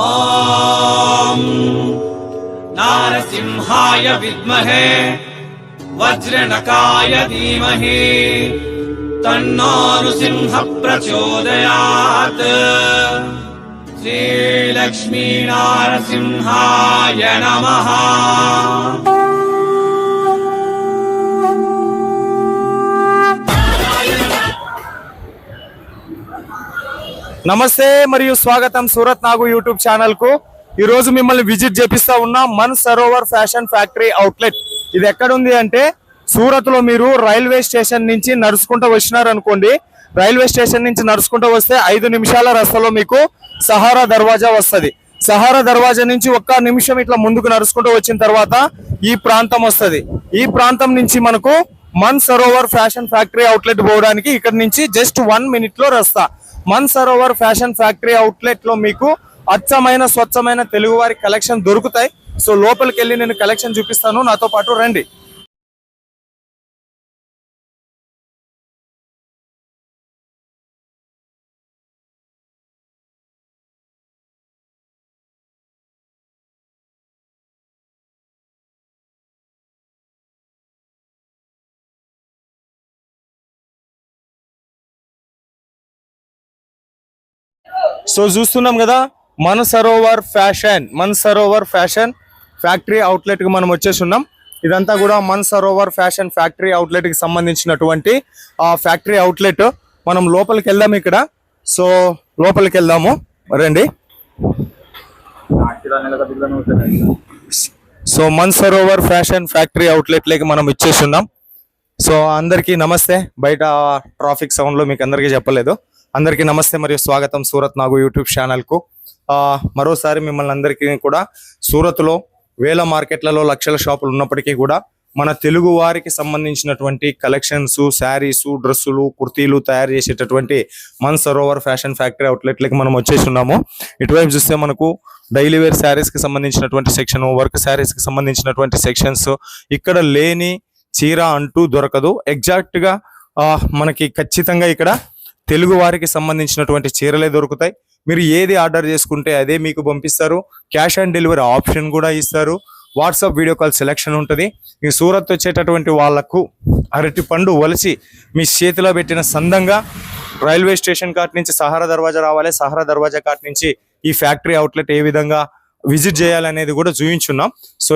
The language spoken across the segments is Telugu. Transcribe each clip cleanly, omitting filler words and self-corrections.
ఓం నారసింహాయ విద్మహే వజ్రనకాయ ధీమహి తన్నో నృసింహ ప్రచోదయాత్. శ్రీలక్ష్మీ నారసింహాయ నమః. నమస్తే మరియు స్వాగతం సూరత్ నాగు యూట్యూబ్ ఛానల్ కు. ఈ రోజు మిమ్మల్ని విజిట్ చేపిస్తా ఉన్న మన్సరోవర్ ఫ్యాషన్ ఫ్యాక్టరీ అవుట్లెట్. ఇది ఎక్కడ ఉంది అంటే సూరత్ లో మీరు రైల్వే స్టేషన్ నుంచి నడుచుకుంటూ వచ్చినారు అనుకోండి. రైల్వే స్టేషన్ నుంచి నడుచుకుంటూ వస్తే 5 నిమిషాల రస్తలో మీకు సహారా దర్వాజా వస్తుంది. సహారా దర్వాజా నుంచి 1 నిమిషం ఇట్లా ముందుకు నడుచుకుంటూ వచ్చిన తర్వాత ఈ ప్రాంతం వస్తుంది. ఈ ప్రాంతం నుంచి మనకు మన్సరోవర్ ఫ్యాషన్ ఫ్యాక్టరీ అవుట్లెట్ పోవడానికి ఇక్కడ నుంచి జస్ట్ 1 మినిట్ లో రస్తా. మన్సరోవర్ ఫ్యాషన్ ఫ్యాక్టరీ అవుట్లెట్ లో మీకు అచ్చమైన స్వచ్ఛమైన తెలుగు వారి కలెక్షన్ దొరుకుతాయి. సో లోపలికి వెళ్ళి నేను కలెక్షన్ చూపిస్తాను, నాతో పాటు రండి. సో చూస్తున్నాం కదా మన్సరోవర్ ఫ్యాషన్ ఫ్యాక్టరీ అవుట్లెట్ కి మనం వచ్చేసి ఉన్నాం. ఇదంతా కూడా మన్సరోవర్ ఫ్యాషన్ ఫ్యాక్టరీ అవుట్లెట్ కి సంబంధించినటువంటి ఫ్యాక్టరీ అవుట్లెట్. మనం లోపలికి వెళ్దాం ఇక్కడ. సో లోపలికి వెళ్దాము రండి. సో మన్సరోవర్ ఫ్యాషన్ ఫ్యాక్టరీ అవుట్లెట్ లేకి మనం ఇచ్చేసి ఉన్నాం. సో అందరికీ నమస్తే. బయట ట్రాఫిక్ సౌండ్ లో మీకు అందరికీ చెప్పలేదు. అందరికీ నమస్తే మరియు స్వాగతం సూరత్ నాగు యూట్యూబ్ ఛానల్ కు. మరోసారి మిమ్మల్ని అందరికీ కూడా సూరత్ లో వేల మార్కెట్లలో లక్షల షాపులు ఉన్నప్పటికీ కూడా మన తెలుగు వారికి సంబంధించినటువంటి కలెక్షన్స్, శారీస్, డ్రెస్సులు, కుర్తీలు తయారు చేసేటటువంటి మన్సరోవర్ ఫ్యాషన్ ఫ్యాక్టరీ అవుట్లెట్లకి మనం వచ్చేసి ఉన్నాము. ఇటువైపు చూస్తే మనకు డైలీ వేర్ శారీస్ కి సంబంధించినటువంటి సెక్షన్, వర్క్ శారీస్ కి సంబంధించినటువంటి సెక్షన్స్. ఇక్కడ లేని చీర అంటూ దొరకదు. ఎగ్జాక్ట్ గా మనకి ఖచ్చితంగా ఇక్కడ తెలుగు వారికి సంబంధించినటువంటి చీరలే దొరుకుతాయి. మీరు ఏది ఆర్డర్ చేసుకుంటే అదే మీకు పంపిస్తారు. క్యాష్ ఆన్ డెలివరీ ఆప్షన్ కూడా ఇస్తారు. వాట్సాప్ వీడియో కాల్ సెలెక్షన్ ఉంటుంది. ఈ సూరత్ వచ్చేటటువంటి వాళ్లకు అరటి పండు వలిసి మీ చేతిలో పెట్టిన సందంగా రైల్వే స్టేషన్ కాట్ నుంచి సహారా దర్వాజా రావాలి. సహారా దర్వాజా కాట్ నుంచి ఈ ఫ్యాక్టరీ అవుట్లెట్ ఏ విధంగా విజిట్ చేయాలనేది కూడా చూపించున్నాం. సో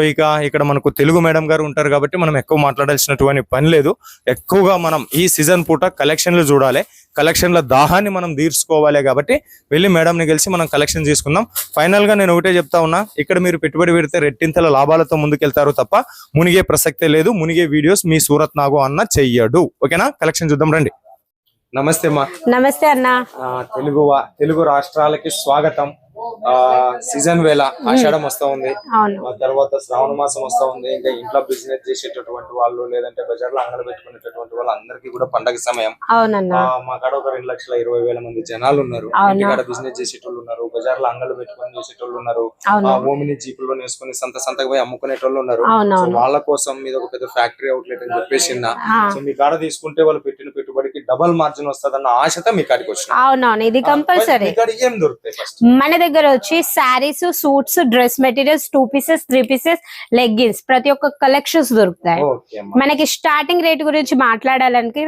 ఇక్కడ మనకు తెలుగు మేడం గారు ఉంటారు కాబట్టి మనం ఎక్కువ మాట్లాడాల్సినటువంటి పని లేదు. ఎక్కువగా మనం ఈ సీజన్ పూట కలెక్షన్లు చూడాలి, కలెక్షన్ల దాహాన్ని మనం తీర్చుకోవాలి. కాబట్టి వెళ్ళి మేడంని కలిసి మనం కలెక్షన్ తీసుకుందాం. ఫైనల్ గా నేను ఒకటే చెప్తా ఉన్నా, ఇక్కడ మీరు పెట్టుబడి పెడితే రెట్టింతల లాభాలతో ముందుకెళ్తారు తప్ప మునిగే ప్రసక్తే లేదు. మునిగే వీడియోస్ మీ సూరత్ నాగు అన్న చెయ్యడు. ఓకేనా? కలెక్షన్ చూద్దాం రండి. నమస్తే మా. నమస్తే అన్న. తెలుగు రాష్ట్రాలకి స్వాగతం. సీజన్ వేళ ఆషాఢం వస్తా ఉంది, తర్వాత శ్రావణ మాసం వస్తా ఉంది. ఇంకా ఇంట్లో బిజినెస్ చేసేటటువంటి వాళ్ళు, లేదంటే బజార్లో అంగలు పెట్టుకునేటటువంటి వాళ్ళు అందరికీ కూడా పండగ సమయం. మా కాడ ఒక 2,20,000 మంది జనాలు ఉన్నారు. ఇంటికాడ బిజినెస్ చేసేటోళ్ళు ఉన్నారు, బజార్లో అంగలు పెట్టుకుని చేసేటోళ్ళు ఉన్నారు, ఓమిని జీపుల్లో వేసుకుని సంతకు పోయి అమ్ముకునేటోళ్ళు ఉన్నారు. వాళ్ళ కోసం మీద ఒక పెద్ద ఫ్యాక్టరీ అవుట్లెట్ అని చెప్పేసి సో మీ కాడ తీసుకుంటే వాళ్ళు పెట్టిన పెట్టుబడికి డబల్ మార్జిన్ వస్తుందన్న ఆశతో మీ కాడికి వచ్చిన. అవునవును, ఇది కంపల్సరీ. ఏం దొరుకుతాయి? మన దగ్గర వచ్చి saris, suits, dress materials, 2 pieces, 3 pieces, leggings, ప్రతి ఒక్క కలెక్షన్స్ దొరుకుతాయి. మనకి స్టార్టింగ్ రేట్ గురించి మాట్లాడాలంటే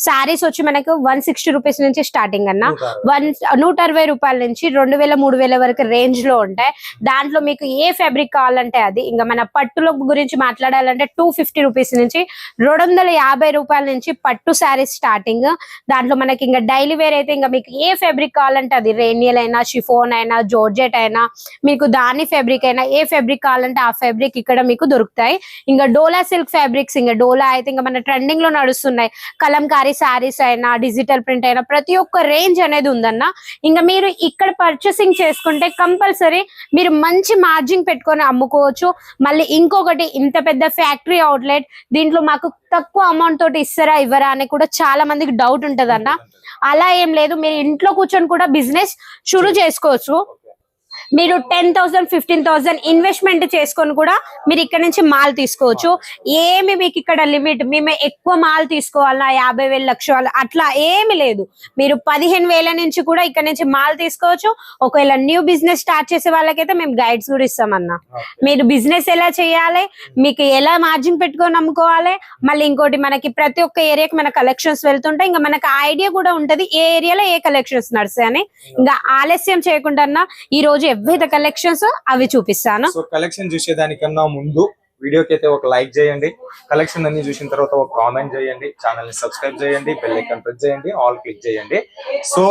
శారీస్ వచ్చి మనకు 160 రూపీస్ నుంచి స్టార్టింగ్ అన్న. 160 రూపాయల నుంచి 2,000, 3,000 వరకు రేంజ్ లో ఉంటాయి. దాంట్లో మీకు ఏ ఫ్యాబ్రిక్ కావాలంటే అది. ఇంకా మన పట్టుల గురించి మాట్లాడాలంటే 250 రూపీస్ నుంచి 250 రూపాయల నుంచి పట్టు శారీస్ స్టార్టింగ్. దాంట్లో మనకి ఇంకా డైలీ వేర్ అయితే ఇంకా మీకు ఏ ఫ్యాబ్రిక్ కావాలంటే అది, రేనియల్ అయినా, షిఫోన్ అయినా, జార్జెట్ అయినా, మీకు దాని ఫ్యాబ్రిక్ అయినా, ఏ ఫ్యాబ్రిక్ కావాలంటే ఆ ఫ్యాబ్రిక్ ఇక్కడ మీకు దొరుకుతాయి. ఇంకా డోలా సిల్క్ ఫ్యాబ్రిక్స్, ఇంకా డోలా అయితే ఇంకా మన ట్రెండింగ్ లో నడుస్తున్నాయి. కలంకారీ శారీస్ అయినా, డిజిటల్ ప్రింట్ అయినా, ప్రతి ఒక్క రేంజ్ అనేది ఉందన్న. ఇంకా మీరు ఇక్కడ పర్చేసింగ్ చేసుకుంటే కంపల్సరీ మీరు మంచి మార్జిన్ పెట్టుకొని అమ్ముకోవచ్చు. మళ్ళీ ఇంకొకటి, ఇంత పెద్ద ఫ్యాక్టరీ అవుట్లెట్, దీంట్లో మాకు తక్కువ అమౌంట్ తోటి ఇస్తారా ఇవ్వరా అని కూడా చాలా మందికి డౌట్ ఉంటది అన్న. అలా ఏం లేదు, మీరు ఇంట్లో కూర్చొని కూడా బిజినెస్ షురూ చేసుకోవచ్చు. మీరు 10,000 15,000 ఇన్వెస్ట్మెంట్ చేసుకొని కూడా మీరు ఇక్కడ నుంచి మాల్ తీసుకోవచ్చు. ఏమి మీకు ఇక్కడ లిమిట్ మేము ఎక్కువ మాల్ తీసుకోవాలా 50,000 లక్షలు అట్లా ఏమి లేదు. మీరు 15,000 నుంచి కూడా ఇక్కడ నుంచి మాల్ తీసుకోవచ్చు. ఒకవేళ న్యూ బిజినెస్ స్టార్ట్ చేసే వాళ్ళకైతే మేము గైడ్స్ కూడా ఇస్తామన్నా. మీరు బిజినెస్ ఎలా చేయాలి, మీకు ఎలా మార్జిన్ పెట్టుకొని అమ్ముకోవాలి, మళ్ళీ ఇంకోటి మనకి ప్రతి ఒక్క ఏరియాకి మన కలెక్షన్స్ వెళ్తుంటాయి. ఇంకా మనకు ఐడియా కూడా ఉంటది ఏ ఏరియాలో ఏ కలెక్షన్స్ నడుస్తాయని. ఇంకా ఆలస్యం చేయకుండా ఈ రోజు ఎవైతే కలెక్షన్స్ అవి చూపిస్తాను. సో కలెక్షన్ చూసేదానికన్నా ముందు వీడియోకి అయితే ఒక లైక్ చేయండి, కలెక్షన్ అన్ని చూసిన తర్వాత ఒక కామెంట్ చేయండి, ఛానల్ ని సబ్స్క్రైబ్ చేయండి, బెల్ ఐకాన్ ప్రెస్ చేయండి, ఆల్ క్లిక్ చేయండి. సో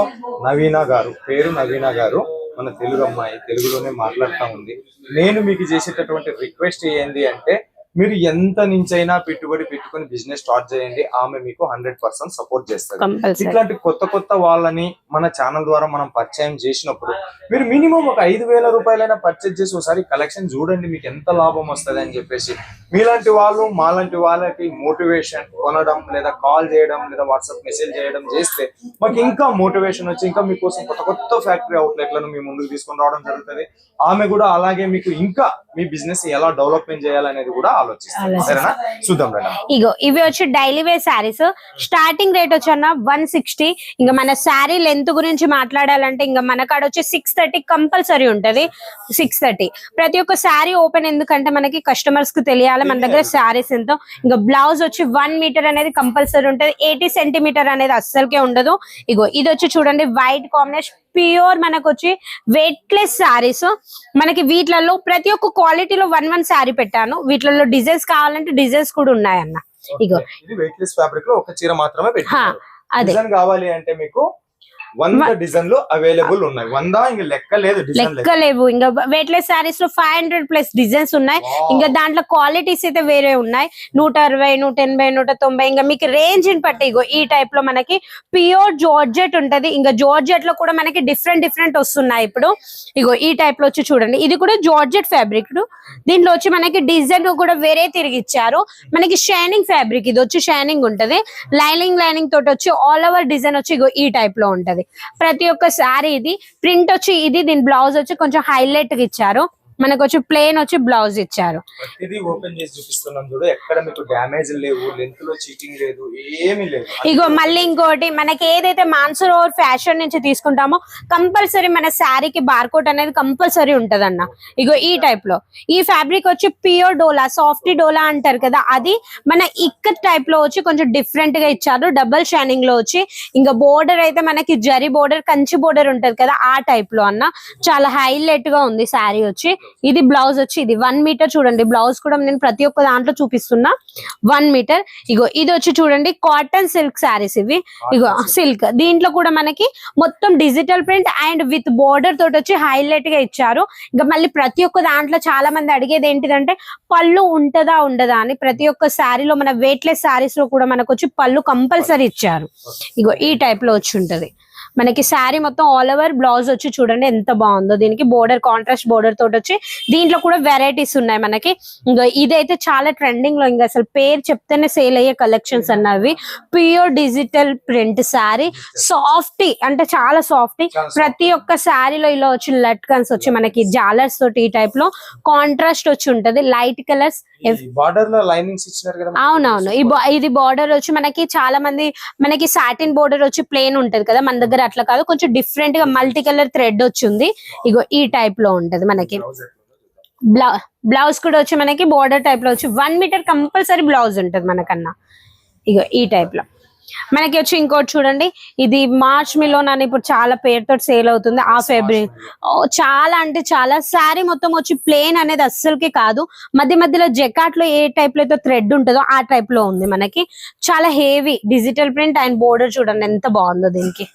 నవీన గారు, పేరు నవీన గారు, మన తెలుగు అమ్మాయి, తెలుగులోనే మాట్లాడుతూ ఉంది. నేను మీకు చేసేటటువంటి రిక్వెస్ట్ ఏంది అంటే మీరు ఎంత నుంచైనా పెట్టుబడి పెట్టుకుని బిజినెస్ స్టార్ట్ చేయండి, ఆమె మీకు 100% సపోర్ట్ చేస్తారు. ఇట్లాంటి కొత్త వాళ్ళని మన ఛానల్ ద్వారా మనం పరిచయం చేసినప్పుడు మీరు మినిమం ఒక 5,000 రూపాయలైనా పర్చేజ్ చేసి ఒకసారి కలెక్షన్ చూడండి, మీకు ఎంత లాభం వస్తుంది అని చెప్పేసి. మీలాంటి వాళ్ళు మాలాంటి వాళ్ళకి మోటివేషన్ కొనడం లేదా కాల్ చేయడం లేదా వాట్సాప్ మెసేజ్ చేయడం చేస్తే మాకు ఇంకా మోటివేషన్ వచ్చి ఇంకా మీకోసం కొత్త ఫ్యాక్టరీ అవుట్లెట్లను మీ ముందుకు తీసుకొని రావడం జరుగుతుంది. ఆమె కూడా అలాగే మీకు ఇంకా మీ బిజినెస్ ఎలా డెవలప్మెంట్ చేయాలనేది కూడా ఆలోచిస్తారు. సరేనా, చూద్దాం రండి. ఇగో ఇవి వచ్చి daily wear sarees. Starting rate వచ్చి 160. ఇంకా మన శారీ లెంత్ గురించి మాట్లాడాలంటే ఇంకా మన కాడ వచ్చి 630 కంపల్సరీ ఉంటది. 630 ప్రతి ఒక్క శారీ ఓపెన్, ఎందుకంటే మనకి కస్టమర్స్ కి తెలియాలి మన దగ్గర శారీస్ ఎంతో. ఇంకా బ్లౌజ్ వచ్చి 1 మీటర్ అనేది కంపల్సరీ ఉంటది. 80 సెంటీమీటర్ అనేది అస్సలకే ఉండదు. ఇగో ఇది వచ్చి చూడండి వైట్ కాంబినేషన్ ప్యూర్ మనకు వచ్చి వెయిట్లెస్ శారీస్. మనకి వీటిలలో ప్రతి ఒక్క క్వాలిటీలో 1 శారీ పెట్టాను. వీటిలలో డిజైన్స్ కావాలంటే డిజైన్స్ కూడా ఉన్నాయన్న. ఇగో ఇది వెయిట్లెస్ ఫ్యాబ్రిక్ లో ఒక చీర మాత్రమే పెట్టాను. అదే డిజైన్ కావాలి అంటే మీకు 100 డిజైన్లు అవైలబుల్ ఉన్నాయి. 100 ఇంకా లెక్క లేదు, లెక్క లేవు. ఇంకా వెయిట్లెస్ శారీస్ లో 500+ డిజైన్స్ ఉన్నాయి. ఇంకా దాంట్లో క్వాలిటీస్ అయితే వేరే ఉన్నాయి. 160, 180, 190 ఇంకా మీకు రేంజ్ ని బట్టి. ఇగో ఈ టైప్ లో మనకి ప్యూర్ జార్జెట్ ఉంటది. ఇంకా జార్జెట్ లో కూడా మనకి డిఫరెంట్ వస్తున్నాయి ఇప్పుడు. ఇగో ఈ టైప్ లో వచ్చి చూడండి, ఇది కూడా జార్జెట్ ఫ్యాబ్రిక్. దీంట్లో వచ్చి మనకి డిజైన్ కూడా వేరే తిరిగి ఇచ్చారు. మనకి షైనింగ్ ఫ్యాబ్రిక్, ఇది వచ్చి షైనింగ్ ఉంటది. లైనింగ్ తోటి వచ్చి ఆల్ ఓవర్ డిజైన్ వచ్చి ఇగో ఈ టైప్ లో ఉంటది. ప్రతి ఒక్క శారీ ఇది ప్రింట్ వచ్చి ఇది. దీని బ్లౌజ్ వచ్చి కొంచెం హైలైట్ గా ఇచ్చారు. మనకు వచ్చి ప్లేన్ వచ్చి బ్లౌజ్ ఇచ్చారు. ఇది ఓపెన్ చేసి చూపిస్తున్నాం చూడు, ఎక్కడ మీకు డ్యామేజ్ లేవు, లెంత్ లో చీటింగ్ లేదు, ఏమీ లేదు. ఇగో మళ్ళీ ఇంకోటి, మనకి ఏదైతే మాన్సరోవర్ ఫ్యాషన్ నుంచి తీసుకుంటామో కంపల్సరీ మన శారీకి బార్కోడ్ అనేది కంపల్సరీ ఉంటదన్న. ఇగో ఈ టైప్ లో ఈ ఫ్యాబ్రిక్ వచ్చి ప్యూర్ డోలా, సాఫ్ట్ డోలా అంటారు కదా, అది మన ఇక్కత్ టైప్ లో వచ్చి కొంచెం డిఫరెంట్ గా ఇచ్చారు. డబుల్ షైనింగ్ లో వచ్చి ఇంకా బోర్డర్ అయితే మనకి జరీ బోర్డర్, కంచి బోర్డర్ ఉంటది కదా, ఆ టైప్ లో అన్న. చాలా హైలైట్ గా ఉంది శారీ వచ్చి. ఇది బ్లౌజ్ వచ్చి ఇది 1 మీటర్. చూడండి బ్లౌజ్ కూడా నేను ప్రతి ఒక్క దాంట్లో చూపిస్తున్నా 1 మీటర్. ఇగో ఇది వచ్చి చూడండి కాటన్ సిల్క్ శారీస్ ఇవి. ఇగో సిల్క్, దీంట్లో కూడా మనకి మొత్తం digital print and with border తోటి వచ్చి హైలైట్ గా ఇచ్చారు. ఇంకా మళ్ళీ ప్రతి ఒక్క దాంట్లో చాలా మంది అడిగేది ఏంటిదంటే పళ్ళు ఉంటదా ఉండదా అని. ప్రతి ఒక్క శారీలో మన వెయిట్లెస్ శారీస్ లో కూడా మనకు వచ్చి పళ్ళు కంపల్సరీ ఇచ్చారు. ఇగో ఈ టైప్ లో వచ్చి ఉంటది. మనకి శారీ మొత్తం ఆల్ ఓవర్ బ్లౌజ్ వచ్చి చూడండి ఎంత బాగుందో. దీనికి బోర్డర్ కాంట్రాస్ట్ బోర్డర్ తోటి వచ్చి దీంట్లో కూడా వెరైటీస్ ఉన్నాయి మనకి. ఇంకా ఇదైతే చాలా ట్రెండింగ్ లో, ఇంకా అసలు పేరు చెప్తేనే సేల్ అయ్యే కలెక్షన్స్ అన్నవి. Pure digital print sari, softy అంటే చాలా సాఫ్టీ. ప్రతి ఒక్క శారీలో ఇలా వచ్చి లట్కన్స్ వచ్చి మనకి జాలర్స్ తోటి ఈ టైప్ లో కాంట్రాస్ట్ వచ్చి ఉంటది. లైట్ కలర్స్, బార్డర్ లో లైనింగ్స్ ఇచ్చినారు కదా. అవునవును, ఇది బార్డర్ వచ్చి మనకి చాలా మంది మనకి సాటిన్ బోర్డర్ వచ్చి ప్లేన్ ఉంటది కదా, మన దగ్గర అట్లా కాదు, కొంచెం డిఫరెంట్ గా మల్టీ కలర్ థ్రెడ్ వచ్చింది. ఇగో ఈ టైప్ లో ఉంటది మనకి. బ్లౌజ్ కూడా వచ్చి మనకి బోర్డర్ టైప్ లో వచ్చి 1 మీటర్ కంపల్సరీ బ్లౌజ్ ఉంటది మనకన్నా. ఇగో ఈ టైప్ లో మనకి వచ్చి ఇంకోటి చూడండి, ఇది మార్చ్ మిలోన్ అని ఇప్పుడు చాలా పేరుతో సేల్ అవుతుంది. ఆ ఫేబ్రిక్ చాలా అంటే చాలా. శారీ మొత్తం వచ్చి ప్లేన్ అనేది అస్సలకి కాదు, మధ్యలో జెకాట్ లో ఏ టైప్ లో అయితే థ్రెడ్ ఉంటుందో ఆ టైప్ లో ఉంది మనకి. చాలా heavy digital print and border చూడండి ఎంత బాగుందో. దీనికి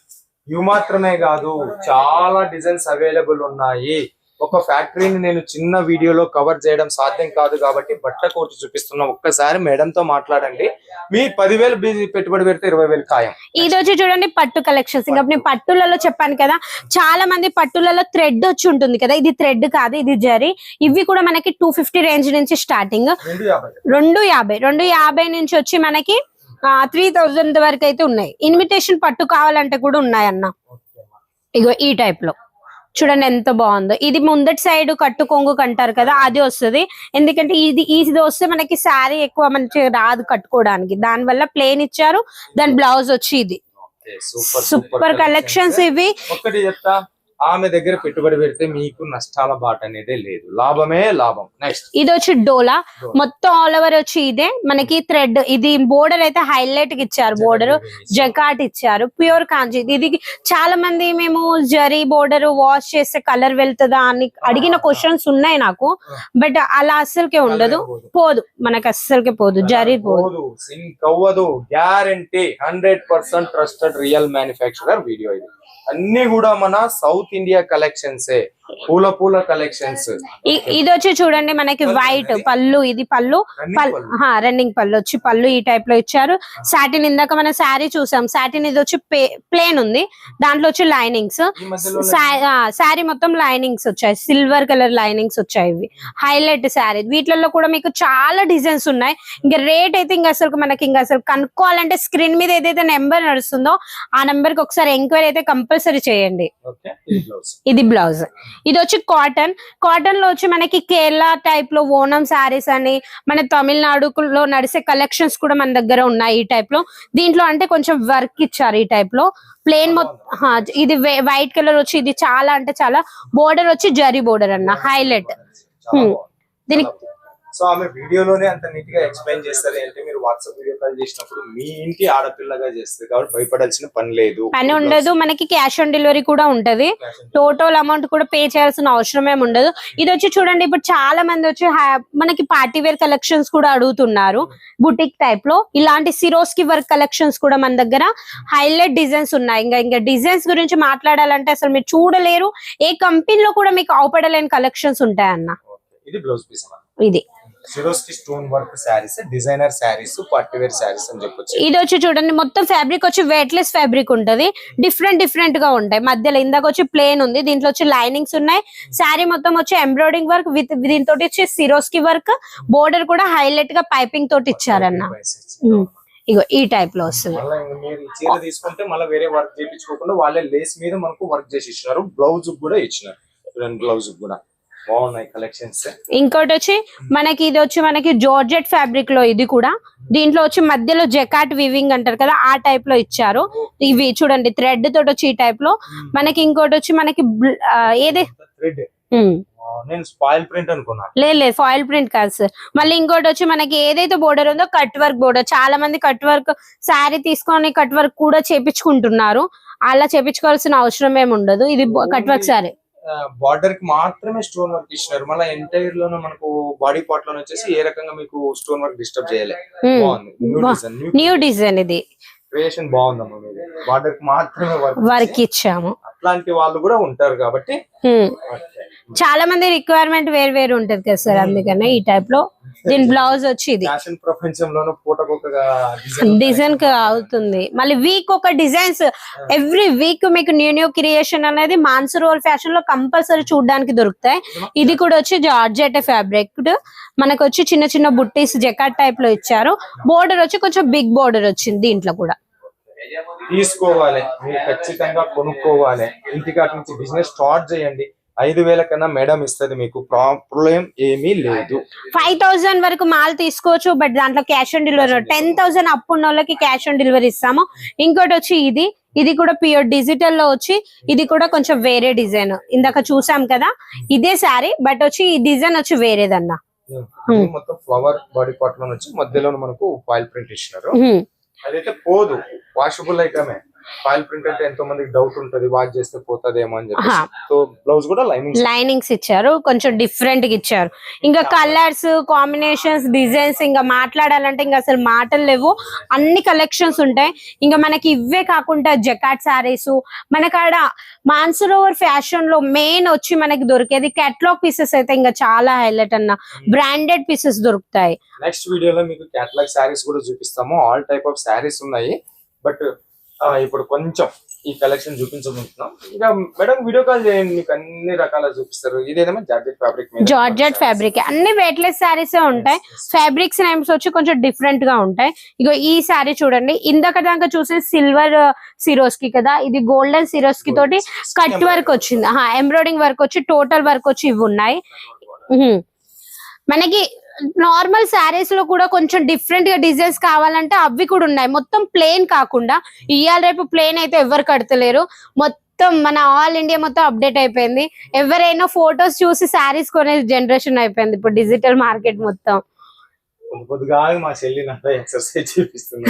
ఇవి మాత్రమే కాదు, చాలా డిజైన్స్ అవైలబుల్ ఉన్నాయి. ఒక ఫ్యాక్టరీని నేను చిన్న వీడియోలో కవర్ చేయడం సాధ్యం కాదు కాబట్టి బట్ట కోటి చూపిస్తున్నా. ఒక్కసారి మేడం తో మాట్లాడండి. మీ 10,000 పెట్టుబడి పెడితే 20,000 ఖాయం. ఈ రోజు చూడండి పట్టు కలెక్షన్స్. ఇంకా నేను పట్టులలో చెప్పాను కదా, చాలా మంది పట్టులలో థ్రెడ్ వచ్చి ఉంటుంది కదా, ఇది థ్రెడ్ కాదు, ఇది జరీ. ఇవి కూడా మనకి 250 రేంజ్ నుంచి స్టార్టింగ్. 250 నుంచి వచ్చి మనకి 3,000 వరకు అయితే ఉన్నాయి. ఇన్విటేషన్ పట్టు కావాలంటే కూడా ఉన్నాయన్న. ఇగో ఈ టైప్ లో చూడండి ఎంత బాగుందో. ఇది ముందటి సైడ్ కట్టు కొంగు కంటారు కదా, అది వస్తుంది. ఎందుకంటే ఇది వస్తే మనకి శారీ ఎక్కువ మంచి రాదు కట్టుకోవడానికి, దాని వల్ల ప్లేన్ ఇచ్చారు. దాని బ్లౌజ్ వచ్చి ఇది సూపర్ కలెక్షన్స్ ఇవి. ఒక్కటి చెప్తా, ఆమె దగ్గర పెట్టుబడి పెడితే మీకు నష్టాల బాట అనేది లేదు, లాభమే లాభం. నెక్స్ట్ ఇది వచ్చి డోలా, మొత్తం ఆల్ ఓవర్ వచ్చి ఇదే మనకి థ్రెడ్. ఇది బోర్డర్ అయితే హైలైట్ గా ఇచ్చారు, బోర్డర్ జకాట్ ఇచ్చారు, ప్యూర్ కాంచి. ఇది చాలా మంది మేము జరీ బోర్డర్ వాష్ చేస్తే కలర్ వెళ్తుందా అని అడిగిన క్వశ్చన్స్ ఉన్నాయి నాకు, బట్ అలా అస్సలకే ఉండదు, పోదు మనకి, అస్సలకే పోదు, జరీ పోదు, సింక్ అవ్వదు, guarantee 100% trusted real manufacturer video. ఇది అన్ని కూడా మన సౌత్ ఇండియా కలెక్షన్స్, పూల కలెక్షన్స్. ఇది వచ్చి చూడండి మనకి వైట్ పళ్ళు, ఇది పళ్ళు, రన్నింగ్ పళ్ళు వచ్చి పళ్ళు ఈ టైప్ లో ఇచ్చారు. సాటిన్ ఇందాక మన శారీ చూసాం, సాటిన్ ఇది వచ్చి ప్లేన్ ఉంది, దాంట్లో వచ్చి లైనింగ్స్, శారీ మొత్తం లైనింగ్స్ వచ్చాయి, సిల్వర్ కలర్ లైనింగ్స్ వచ్చాయి. ఇవి హైలైట్ శారీ. వీటిలలో కూడా మీకు చాలా డిజైన్స్ ఉన్నాయి. ఇంకా రేట్ అయితే ఇంకా అసలు కనుక్కోవాలంటే స్క్రీన్ మీద ఏదైతే నెంబర్ నడుస్తుందో ఆ నెంబర్ కి ఒకసారి ఎంక్వైరీ అయితే కంపల్సరీ చేయండి. ఇది బ్లౌజ్. ఇది వచ్చి కాటన్ లో వచ్చి మనకి కేరళ టైప్ లో ఓనం శారీస్ అని, మన తమిళనాడులో నడిసే కలెక్షన్స్ కూడా మన దగ్గర ఉన్నాయి ఈ టైప్ లో. దీంట్లో అంటే కొంచెం వర్క్ ఇచ్చారు ఈ టైప్ లో, ప్లేన్ ఇది వైట్ కలర్ వచ్చి, ఇది చాలా అంటే చాలా, బోర్డర్ వచ్చి జరీ బోర్డర్ అన్న, హైలైట్. దీనికి సో ఆమె వీడియోలోనే అంత నీట్ గా ఎక్స్ప్లెయిన్ చేస్తారు అంటే మీరు వాట్సాప్ వీడియో కాల్ చేసినప్పుడు మీ ఇంటి ఆడపిల్లగా చేస్తారు కాబట్టి భయపడాల్సిన పని ఉండదు. మనకి క్యాష్ ఆన్ డెలివరీ కూడా ఉంటది, టోటల్ అమౌంట్ కూడా పే చేయాల్సిన అవసరం ఏమి ఉండదు. ఇది వచ్చి చూడండి, ఇప్పుడు చాలా మంది వచ్చి మనకి పార్టీ వేర్ కలెక్షన్స్ కూడా అడుగుతున్నారు, బుటిక్ టైప్ లో. ఇలాంటి సిరోస్కి వర్క్ కలెక్షన్స్ కూడా మన దగ్గర హైలైట్ డిజైన్స్ ఉన్నాయి. ఇంకా డిజైన్స్ గురించి మాట్లాడాలంటే అసలు మీరు చూడలేరు, ఏ కంపెనీలో కూడా మీకు అవపడలేని కలెక్షన్స్ ఉంటాయన్న. ఇది బ్లౌజ్ పీస్, ఇది Swarovski stone work sarees, designer sarees, party wear sarees అని చెప్పొచ్చు. ఇది వచ్చి చూడండి, మొత్తం ఫ్యాబ్రిక్ వచ్చి వెయిట్లెస్ ఫ్యాబ్రిక్ ఉంటది, డిఫరెంట్ గా ఉంటాయి. మధ్యలో ఇందాక వచ్చి ప్లేన్ ఉంది, దీంట్లో వచ్చి లైనింగ్స్ ఉన్నాయి. శారీ మొత్తం వచ్చి ఎంబ్రాయిడింగ్ వర్క్ విత్ దీంతో వచ్చి సిరోస్కి వర్క్, బోర్డర్ కూడా హైలైట్ గా పైపింగ్ తోటి ఇచ్చారన్న. ఇగో ఈ టైప్ లో వస్తుంది. మీరు చీర తీసుకుంటే మళ్ళీ వేరే వర్క్ చేయించుకోకుండా వాళ్ళే లేస్ మీద మనకు వర్క్ చేసి ఇచ్చినారు, బ్లౌజ్ కూడా ఇచ్చినారు, బ్లౌజ్ కూడా బాగున్నాయి కలెక్షన్స్. ఇంకోటి వచ్చి మనకి ఇది వచ్చి మనకి జార్జెట్ ఫ్యాబ్రిక్ లో, ఇది కూడా దీంట్లో వచ్చి మధ్యలో జకాట్ వివింగ్ అంటారు కదా, ఆ టైప్ లో ఇచ్చారు. ఇవి చూడండి థ్రెడ్ తోటి వచ్చి ఈ టైప్ లో మనకి. ఇంకోటి వచ్చి మనకి ఏది నేను స్పాయిల్ ప్రింట్ అనుకున్నా, లేదు ఫాయిల్ ప్రింట్ కాదు సార్. మళ్ళీ ఇంకోటి వచ్చి మనకి ఏదైతే బోర్డర్ ఉందో కట్ వర్క్ బోర్డర్. చాలా మంది కట్ వర్క్ శారీ తీసుకొని కట్ వర్క్ కూడా చేపించుకుంటున్నారు, అలా చేపించుకోవాల్సిన అవసరం ఏమి ఉండదు. ఇది కట్ వర్క్ శారీ, బార్డర్ కి మాత్రమే స్టోన్ వర్క్ ఇచ్చినారు. మళ్ళీ ఎంటైర్ లోనే మనకు బాడీ పార్ట్ లో వచ్చేసి ఏ రకంగా మీకు స్టోన్ వర్క్ డిస్టర్బ్ చేయలే. న్యూ డిజైన్, ఇది క్రియేషన్ బాగుందమ్మా. మీరు బార్డర్ కి మాత్రమే వర్క్ ఇచ్చాము. అట్లాంటి వాళ్ళు కూడా ఉంటారు కాబట్టి చాలా మంది రిక్వైర్మెంట్ వేరు ఉంటది కదా సార్, అందుకనే ఈ టైప్ లో. దీని బ్లౌజ్ వచ్చి ఇది ఫ్యాషన్ ప్రపంచంలోనూ పూటకొక డిజైన్ అవుతుంది. మళ్ళీ వీక్ ఒక డిజైన్స్, ఎవ్రీ వీక్ మీకు న్యూ క్రియేషన్ అనేది మాన్సరోల్ ఫ్యాషన్ లో కంపల్సరీ చూడడానికి దొరుకుతాయి. ఇది కూడా వచ్చి జార్జెట్ ఫ్యాబ్రిక్, మనకు వచ్చి చిన్న చిన్న బుట్టీస్ జకాట్ టైప్ లో ఇచ్చారు. బోర్డర్ వచ్చి కొంచెం బిగ్ బోర్డర్ వచ్చింది దీంట్లో కూడా. తీసుకోవాలి, మీరు ఖచ్చితంగా కొనుక్కోవాలి. ఇంటికాటి నుంచి బిజినెస్ స్టార్ట్ చేయండి. 5,000 కన్నా మేడం ఇస్తుంది, మీకు ప్రాబ్లం ఏమీ లేదు. 5,000 వరకు మాల్ తీసుకోవచ్చు, బట్ దాంట్లో క్యాష్ ఆన్ డెలివరీ 10,000 అప్పు ఉన్న వాళ్ళకి క్యాష్ ఆన్ డెలివరీ ఇస్తాము. ఇంకోటి వచ్చి ఇది కూడా ప్యూర్ డిజిటల్ లో వచ్చి, ఇది కూడా కొంచెం వేరే డిజైన్. ఇందాక చూసాం కదా ఇదే శారీ, బట్ వచ్చి ఈ డిజైన్ వచ్చి వేరేదన్నా. మొత్తం ఫ్లవర్ బాడీ పార్ట్ లో వచ్చి మధ్యలో మనకు ఫాయిల్ ప్రింట్ ఇచ్చినారు. అదైతే పోదు, వాషబుల్ ఐటమే. ఫాయిల్ ప్రింట్ అంటే ఎంతో మందికి డౌట్ ఉంటది, వాష్ చేస్తే పోతుందేమో అని చెప్పి. సో బ్లౌజ్ కూడా లైనింగ్స్ ఇచ్చారు, కొంచెం డిఫరెంట్ గా ఇచ్చారు. ఇంకా కలర్స్ కాంబినేషన్స్ డిజైన్స్ ఇంకా మాట్లాడాలంటే ఇంకా అసలు మాటలు లేవు, అన్ని కలెక్షన్స్ ఉంటాయి. ఇంకా మనకి ఇవే కాకుండా జకాట్ శారీస్, మనకాడ మాన్సరోవర్ ఫ్యాషన్ లో మెయిన్ వచ్చి మనకి దొరికేది కేటలాగ్ పీసెస్ అయితే ఇంకా చాలా హైలైట్ అన్న, బ్రాండెడ్ పీసెస్ దొరుకుతాయి. నెక్స్ట్ వీడియోలో మీకు కేటలాగ్ శారీస్ కూడా చూపిస్తాము. ఆల్ టైప్ ఆఫ్ శారీస్ ఉన్నాయి, బట్ ఇప్పుడు కొంచెం ఈ కలెక్షన్ చూపించబోతున్నాం. ఇంకా మేడం వీడియో కాల్ చేయండి, మీకు అన్ని రకాల చూపిస్తారు. ఇదేమో జార్జెట్ ఫ్యాబ్రిక్, జార్జెట్ ఫ్యాబ్రిక్ అన్ని వెయిట్లెస్ శారీస్ ఉంటాయి. ఫ్యాబ్రిక్స్ నేమ్స్ వచ్చి కొంచెం డిఫరెంట్ గా ఉంటాయి. ఇగో ఈ శారీ చూడండి, ఇందాక దాకా చూసిన సిల్వర్ సిరోస్కి కదా, ఇది గోల్డెన్ సిరోస్కి తోటి కట్ వర్క్ వచ్చింది, ఎంబ్రాయిడింగ్ వర్క్ వచ్చి టోటల్ వర్క్ వచ్చి ఇవి ఉన్నాయి. మనకి నార్మల్ శారీస్ లో కూడా కొంచెం డిఫరెంట్ గా డిజైన్స్ కావాలంటే అవి కూడా ఉన్నాయి. మొత్తం ప్లేన్ కాకుండా, ఇవాళ రేపు ప్లేన్ అయితే ఎవరు కడతలేరు. మొత్తం మన ఆల్ ఇండియా మొత్తం అప్డేట్ అయిపోయింది. ఎవరైనా ఫొటోస్ చూసి శారీస్ కొనే జనరేషన్ అయిపోయింది ఇప్పుడు డిజిటల్ మార్కెట్ మొత్తం. కొద్దిగా మా చెల్లి నాకు ఎక్సర్సైజ్ చూపిస్తుంది.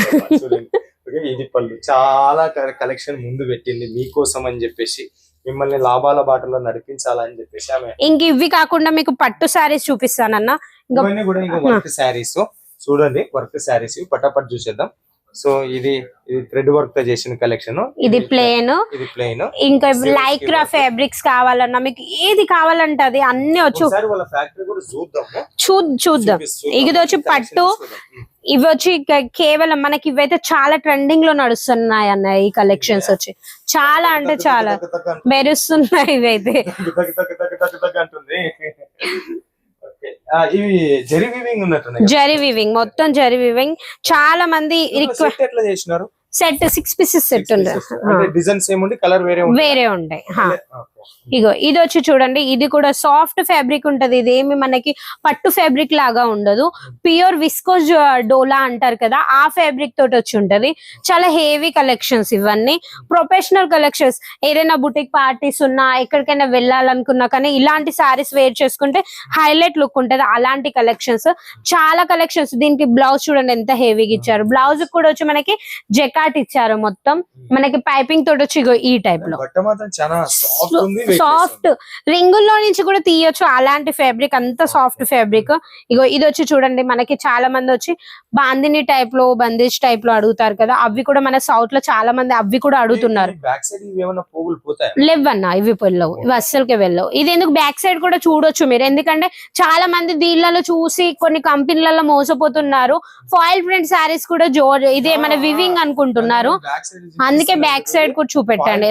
ఇది పళ్ళు చాలా కలెక్షన్ ముందు పెట్టింది మీకోసం అని చెప్పేసి, మిమ్మల్ని లాభాల బాటలో నడిపించాలని చెప్పేసి ఆమె. ఇంక ఇవి కాకుండా మీకు పట్టు శారీస్ చూపిస్తానన్నా. ఇవన్నీ కూడా ఇంకా వర్క్ శారీస్ చూడండి, వర్క్ శారీస్ పటాపట్ చూసేద్దాం. సో ఇది థ్రెడ్ వర్క్ తో చేసిన కలెక్షన్, ఇది ప్లేన్, ఇది ప్లేన్. ఇంకా లైక్రా ఫ్యాబ్రిక్స్ కావాలన్నా మీకు ఏది కావాలంటే అది అన్ని వచ్చి వాళ్ళ ఫ్యాక్టరీ కూడా చూద్దాం. ఇది వచ్చి పట్టు, ఇవి వచ్చి కేవలం మనకి ఇవైతే చాలా ట్రెండింగ్ లో నడుస్తున్నాయి అన్న. ఈ కలెక్షన్స్ వచ్చి చాలా అంటే చాలా మెరుస్తున్నాయి ఇవైతే. ఇవి జరీ వీవింగ్ ఉన్నట్టున్నాయి. జరీ వీవింగ్, మొత్తం జరీ వీవింగ్. చాలా మంది రిక్వెస్ట్ ఎట్లా చేసినారు? సెట్ 6 pieces సెట్ ఉంది. డిజైన్స్ ఏముంది, కలర్ వేరే ఉంటాయి. ఇగో ఇది వచ్చి చూడండి, ఇది కూడా సాఫ్ట్ ఫ్యాబ్రిక్ ఉంటది. ఇది ఏమి మనకి పట్టు ఫ్యాబ్రిక్ లాగా ఉండదు, ప్యూర్ విస్కోస్ డోలా అంటారు కదా, ఆ ఫ్యాబ్రిక్ తోటి వచ్చి ఉంటది. చాలా హెవీ కలెక్షన్స్ ఇవన్నీ, ప్రొఫెషనల్ కలెక్షన్స్. ఏదైనా బుటిక్ పార్టీస్ ఉన్నా, ఎక్కడికైనా వెళ్ళాలనుకున్నా కానీ ఇలాంటి సారీస్ వేర్ చేసుకుంటే హైలైట్ లుక్ ఉంటది. అలాంటి కలెక్షన్స్, చాలా కలెక్షన్స్. దీనికి బ్లౌజ్ చూడండి ఎంత హెవీగా ఇచ్చారు. బ్లౌజ్ కూడా వచ్చి మనకి జెకాట్ ఇచ్చారు. మొత్తం మనకి పైపింగ్ తోటి వచ్చి ఈ టైప్ లో సాఫ్ట్ రింగుల్లో నుంచి కూడా తీయొచ్చు. అలాంటి ఫ్యాబ్రిక్, అంత సాఫ్ట్ ఫ్యాబ్రిక్. ఇగో ఇది వచ్చి చూడండి, మనకి చాలా మంది వచ్చి బాందిని టైప్ లో, బందేజ్ టైప్ లో అడుగుతారు కదా, అవి కూడా మన సౌత్ లో చాలా మంది అవి కూడా అడుగుతున్నారు. లేవన్నా ఇవి వెళ్ళవు, ఇవి అస్సలకే వెళ్ళవు. ఇది ఎందుకు బ్యాక్ సైడ్ కూడా చూడొచ్చు మీరు, ఎందుకంటే చాలా మంది దీనిలలో చూసి కొన్ని కంపెనీలలో మోసపోతున్నారు. ఫాయిల్ ప్రింట్ శారీస్ కూడా ఇదే మన వివింగ్ అనుకుంటున్నారు, అందుకే బ్యాక్ సైడ్ కూడా చూపెట్టండి.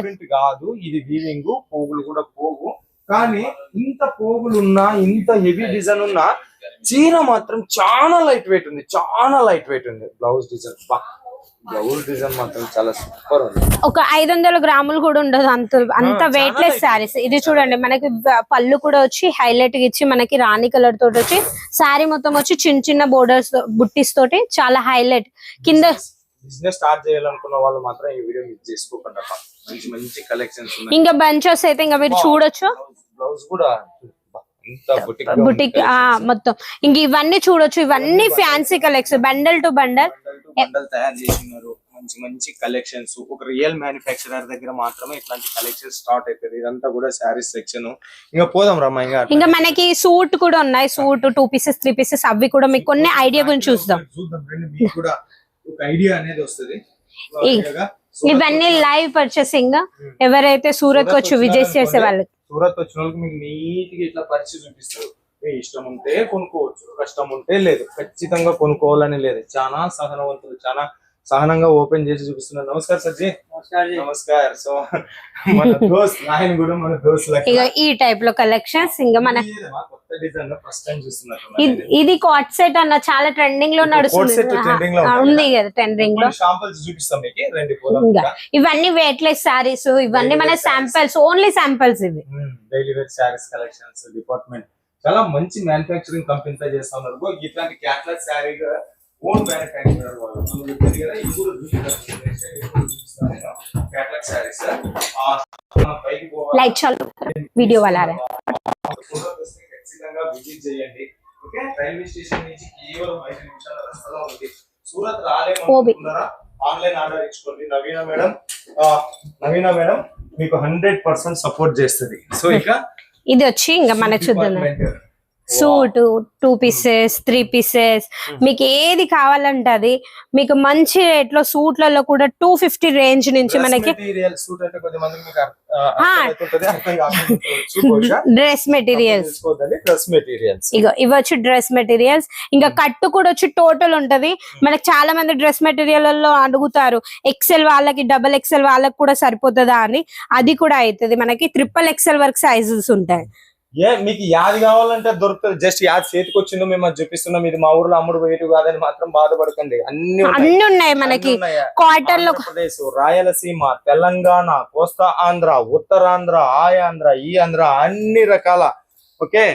ఇది వీవింగ్, పోగులు కూడా పోగు. కానీ ఇంత పోగులున్నా, ఇంత హెవీ డిజైన్ ఉన్నా చీర మాత్రం చాలా లైట్ వెయిట్ ఉంది, చాలా లైట్ వెయిట్ ఉంది. బ్లౌజ్ డిజైన్ మాత్రం చాలా సూపర్ ఉంది. ఒక 500 గ్రాములు కూడా ఉండదు, అంత వెయిట్ లెస్ శారీస్. ఇది చూడండి, మనకి పళ్ళు కూడా వచ్చి హైలైట్ గా ఇచ్చి, మనకి రాణి కలర్ తోటి వచ్చి శారీ మొత్తం వచ్చి చిన్న చిన్న బోర్డర్స్ బుట్టీస్ తోటి చాలా హైలైట్. కింద బిజినెస్ స్టార్ట్ చేయాలనుకున్న వాళ్ళు మాత్రం ఈ వీడియో మిస్ చేసుకోకుండా, మంచి మంచి కలెక్షన్స్ ఉన్నాయి. ఇంకా బంచెస్ అయితే ఇంకా మీరు చూడొచ్చు. బ్లౌజ్ కూడా బుటిక్ మొత్తం ఇంక ఇవన్నీ చూడొచ్చు. ఇవన్నీ fancy collection, bundle to bundle తయారు చేసినారు. మంచి మంచి కలెక్షన్స్. ఒక రియల్ మ్యానుఫ్యాక్చరర్ దగ్గర మాత్రమే ఇట్లాంటి కలెక్షన్ స్టార్ట్ అవుతుంది. ఇదంతా కూడా శారీస్ సెక్షన్. ఇంకా పోదాం రమ్మా. ఇంకా మనకి సూట్ కూడా ఉన్నాయి. సూట్ 2 pieces 3 pieces అవి కూడా మీకు కొన్ని ఐడియా గురించి చూద్దాం. మీకు కూడా ఒక ఐడియా అనేది వస్తుంది. ఇవన్నీ లైవ్ పర్చేసింగ్. ఎవరైతే సూరత్ వచ్చి విజిట్ చేసే వాళ్ళకి, సూరత్ వచ్చిన వాళ్ళకి మీకు నీట్ గా ఇట్లా పరిచయం చూపిస్తారు. మీ ఇష్టం ఉంటే కొనుక్కోవచ్చు, కష్టం ఉంటే లేదు. ఖచ్చితంగా కొనుక్కోవాలని లేదు. చాలా సహనవంతులు, చాలా సహనంగా ఓపెన్ చేసి చూపిస్తున్నారు. నమస్కారం సర్జీ. నమస్కారం. సో మన దోస్త్ ఆయన కూడా మన దోస్త్ ఈ టైప్ లో కలెక్షన్స్. ఇంకా మన కొత్త డిజైన్ ఫస్ట్ టైం చూస్తున్నారు. ఇది కాట్ సెట్ అన్న, చాలా ట్రెండింగ్ లో నడుస్తుంది ఉంది కదా, ట్రెండింగ్ లో. శాంపిల్స్ చూపిస్తాం మీకు, రండి. ఇవన్నీ వెయిట్ లెస్ సారీస్, ఇవన్నీ మన శాంపిల్స్, ఓన్లీ శాంపిల్స్. ఇవి daily wear sarees collections department. చాలా మంచి మ్యానుఫ్యాక్చరింగ్ కంపెనీతో చేస్తా ఉన్నారు. ఇట్లాంటి క్యాట్లాగ్ సారీగా ఓన్ మ్యానుఫ్యాక్చరర్ వాళ్ళు కదా. ఇది కూడా క్యాట్లాగ్ సారీస్. లైట్ చాలు వీడియో వాళ్ళ ఖచ్చితంగా విజిట్ చేయండి. ఓకే, రైల్వే స్టేషన్ నుంచి కేవలం 5 నిమిషాల రస్తాలో ఉంది. సూరత్ రాలేమనుకుంటున్నారా? ఆన్లైన్ ఆర్డర్ ఇచ్చుకోండి. నవీన మేడం మీకు 100% సపోర్ట్ చేస్తుంది. సో ఇక ఇది వచ్చి ఇంకా మన చూద్దాం సూట్ 2 పీసెస్ 3 పీసెస్ మీకు ఏది కావాలంటే అది మీకు మంచి రేట్ లో సూట్లలో కూడా 250 రేంజ్ నుంచి మనకి సూట్ అంటే కొద్దిమందికి మీకు అర్థమవుతుంటది, అర్థం కాకపోతే డ్రెస్ మెటీరియల్స్ డ్రెస్ మెటీరియల్స్ ఇగో ఇవి వచ్చి డ్రెస్ మెటీరియల్స్. ఇంకా కట్టు కూడా వచ్చి టోటల్ ఉంటది. మనకి చాలా మంది డ్రెస్ మెటీరియల్ లో అడుగుతారు ఎక్సెల్ వాళ్ళకి, డబల్ ఎక్సెల్ వాళ్ళకి కూడా సరిపోతుందా అని. అది కూడా అవుతుంది. మనకి XXL వరకు సైజెస్ ఉంటాయి. మీకు యాది కావాలంటే దొరుకుతుంది. జస్ట్ యాది చేతికి వచ్చిందో మేము అది చూపిస్తున్నాం. ఇది మా ఊర్లో అమ్ముడు వేటు కాదని మాత్రం బాధపడకండి. అన్ని ఉన్నాయి మనకి. క్వార్టర్ లో ఆంధ్రప్రదేశ్, రాయలసీమ, తెలంగాణ, కోస్తా ఆంధ్ర, ఉత్తరాంధ్ర, ఆయాంధ్ర, ఈ ఆంధ్ర, అన్ని రకాల. ఓకే,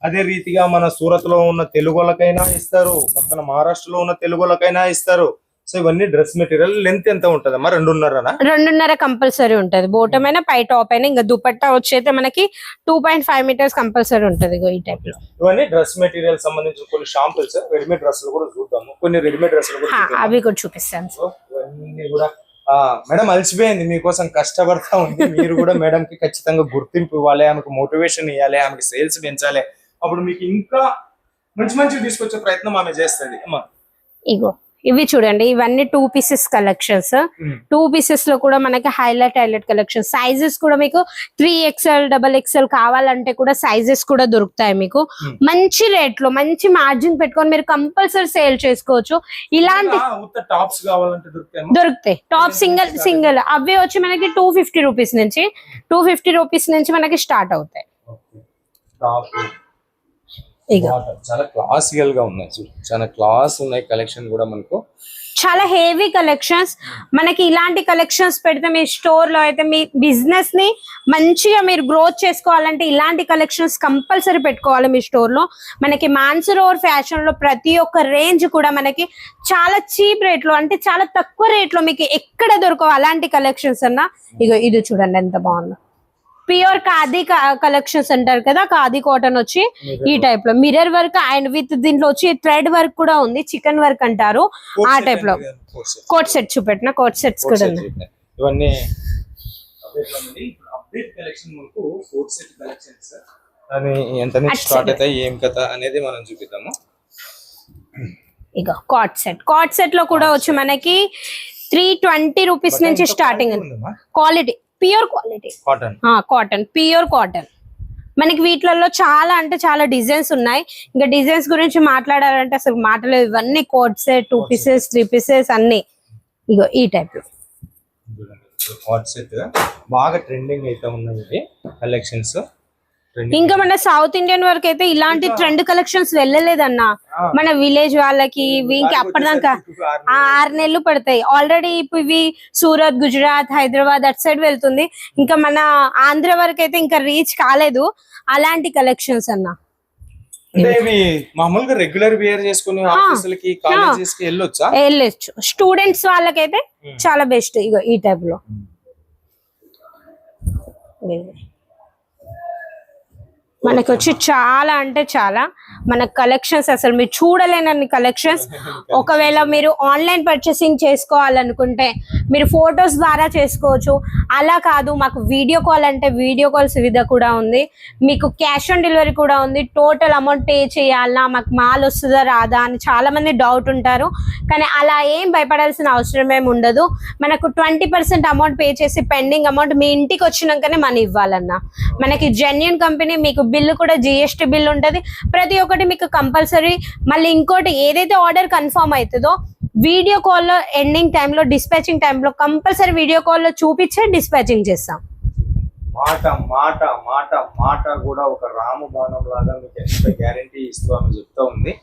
అదే రీతిగా మన సూరత్ లో ఉన్న తెలుగులకైనా ఇస్తారు, పక్కన మహారాష్ట్రలో ఉన్న తెలుగులకైనా ఇస్తారు. సో ఇవన్నీ డ్రెస్ మెటీరియల్. లెంత్ ఎంత ఉంటది అమ్మా? 2.5 కంపల్సరీ ఉంటది. బోటం అయినా పై టాప్ అయినా. ఇంకా దుపట్టా వచ్చేస్తే మనకి 2.5 మీటర్స్ కంపల్సరీ ఉంటది ఈ టైప్ లో. ఇవన్నీ డ్రెస్ మెటీరియల్ సంబంధించిన కొన్ని షాంపుల్స్. రెడీమేడ్ డ్రెస్సులు కూడా చూద్దాము. కొన్ని రెడీమేడ్ డ్రెస్సులు కూడా అవి కూడా చూపిస్తాను. సో ఇవన్నీ కూడా మేడం అలసిపోయింది, మీకోసం కష్టపడతా ఉంది. మీరు కూడా మేడం కి ఖచ్చితంగా గుర్తింపు ఇవ్వాలి, ఆమెకు మోటివేషన్ ఇవ్వాలి, ఆమెకి సేల్స్ పెంచాలి. అప్పుడు మీకు ఇంకా మంచి మంచి తీసుకొచ్చే ప్రయత్నం ఆమె చేస్తుంది అమ్మా. ఇగో ఇవి చూడండి, ఇవన్నీ 2 పీసెస్ కలెక్షన్స్. 2 పీసెస్ లో కూడా మనకి హైలైట్ కలెక్షన్. సైజెస్ కూడా మీకు 3XL, XXL కావాలంటే కూడా సైజెస్ కూడా దొరుకుతాయి మీకు. మంచి రేట్ లో మంచి మార్జిన్ పెట్టుకొని మీరు కంపల్సరీ సేల్ చేసుకోవచ్చు. ఇలాంటి టాప్స్ కావాలంటే దొరుకుతాయి. టాప్ సింగిల్ అవి వచ్చి మనకి 250 రూపీస్ నుంచి 250 రూపీస్ నుంచి మనకి స్టార్ట్ అవుతాయి. చాలా క్లాసికల్ గా ఉన్నాయి, చాలా క్లాస్ ఉన్నాయి. కలెక్షన్ కూడా మనకు చాలా హెవీ కలెక్షన్స్. మనకి ఇలాంటి కలెక్షన్స్ పెడితే మీ స్టోర్ లో అయితే మీ బిజినెస్ ని మంచిగా మీరు గ్రోత్ చేసుకోవాలంటే ఇలాంటి కలెక్షన్స్ కంపల్సరీ పెట్టుకోవాలి మీ స్టోర్ లో. మనకి మాన్సరోవర్ ఫ్యాషన్ లో ప్రతి ఒక్క రేంజ్ కూడా మనకి చాలా చీప్ రేట్ లో, అంటే చాలా తక్కువ రేట్ లో మీకు ఎక్కడ దొరకవు అలాంటి కలెక్షన్స్ అన్న. ఇగో ఇది చూడండి ఎంత బాగుందో. ప్యూర్ ఖాదీ కలెక్షన్స్ అంటారు కదా, ఖాదీ కాటన్ వచ్చి ఈ టైప్ లో మిర్రర్ వర్క్ అండ్ విత్ దీంట్లో వచ్చి థ్రెడ్ వర్క్ కూడా ఉంది. చికెన్ వర్క్ అంటారు ఆ టైప్ లో. కోట్ సెట్ చూపెట్టిన కోట్ సెట్స్ కూడా ఉన్నాయి. ఇవన్నీ అప్డేట్ కలెక్షన్ మనకు కోట్ సెట్ కలెక్షన్స్ అని ఎంత నుంచి స్టార్ట్ అవుతాయి, ఏం కథ అనేది మనం చూపిద్దాము. ఇక కాట్ సెట్ లో కూడా వచ్చి మనకి 320 రూపీస్ నుంచి starting. Quality pure quality cotton, pure cotton. మనకి వీటిలలో చాలా అంటే చాలా డిజైన్స్ ఉన్నాయి. ఇంకా డిజైన్స్ గురించి మాట్లాడాలంటే అసలు మాటలేదు. ఇవన్నీ కోట్ సెట్ 2 పీసెస్ 3 పీసెస్ అన్ని. ఇగో ఈ టైప్ కోట్ సెట్ బాగా ట్రెండింగ్ అయితే ఉన్నాయి కలెక్షన్స్. ఇంకా మన సౌత్ ఇండియన్ వరకు అయితే ఇలాంటి ట్రెండ్ కలెక్షన్స్ వెళ్ళలేదన్న. మన విలేజ్ వాళ్ళకి ఇంక అప్పటిదాకా 6 నెలలు పడతాయి. ఆల్రెడీ ఇప్పుడు ఇవి సూరత్, గుజరాత్, హైదరాబాద్ అటు సైడ్ వెళ్తుంది. ఇంకా మన ఆంధ్ర వరకు అయితే ఇంకా రీచ్ కాలేదు అలాంటి కలెక్షన్స్ అన్న. మామూలుగా రెగ్యులర్ వేర్ చేసుకుని ఆఫీసులకి కాలేజెస్ కి వెళ్ళొచ్చు. స్టూడెంట్స్ వాళ్ళకైతే చాలా బెస్ట్. ఇగో ఈ టైప్ లో మనకి వచ్చి చాలా అంటే చాలా మన కలెక్షన్స్ అసలు మీరు చూడలేనన్ని కలెక్షన్స్. ఒకవేళ మీరు ఆన్లైన్ పర్చేసింగ్ చేసుకోవాలనుకుంటే మీరు ఫొటోస్ ద్వారా చేసుకోవచ్చు. అలా కాదు మాకు వీడియో కాల్ అంటే వీడియో కాల్ సువిధ కూడా ఉంది. మీకు క్యాష్ ఆన్ డెలివరీ కూడా ఉంది. టోటల్ అమౌంట్ పే చేయాలా, మాకు మాల్ వస్తుందా రాదా అని చాలా మంది డౌట్ ఉంటారు. కానీ అలా ఏం భయపడాల్సిన అవసరం ఏమి ఉండదు. మనకు 20% అమౌంట్ పే చేసి పెండింగ్ అమౌంట్ మీ ఇంటికి వచ్చినాకనే మనీ ఇవ్వాలన్నా. మనకి జెన్యూన్ కంపెనీ. మీకు బిల్లు కూడా GST బిల్ ఉంటది. ప్రతి ఒక్కటి మీకు కంపల్సరీ. మళ్ళీ ఇంకోటి ఏదైతే ఆర్డర్ కన్ఫర్మ్ అవుతుందో వీడియో కాల్లో ఎండింగ్ టైంలో, డిస్పాచింగ్ టైంలో కంపల్సరీ వీడియో కాల్లో చూపించే డిస్పాచింగ్ చేస్తాం. మాట మాట మాట మాట కూడా ఒక రామబాణం లాగా మీకు ఎంత గ్యారంటీ ఇస్తూ ఆమె చెప్తా ఉంది.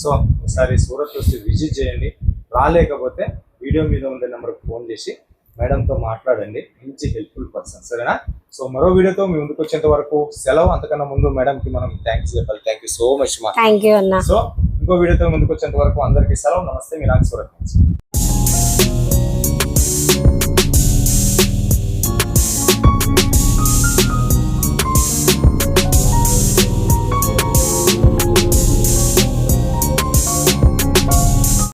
సో ఒకసారి సూరత్ వచ్చి విజిట్ చేయండి. రాలేకపోతే వీడియో మీద ఉండే నెంబర్కి ఫోన్ చేసి మేడంతో మాట్లాడండి. మంచి హెల్ప్ఫుల్ పర్సన్, సరేనా? సో మరో వీడియోతో మీ ముందుకు వచ్చేంత వరకు సెలవు. అంతకన్నా ముందు మేడం కి మనం థ్యాంక్స్ చెప్పాలి. Thank you so much. Thank you అన్న. సో ఇంకో వీడియోతో ముందుకు వచ్చేంత వరకు అందరికీ సెలవు. నమస్తే, మీ నాకు సూరత్.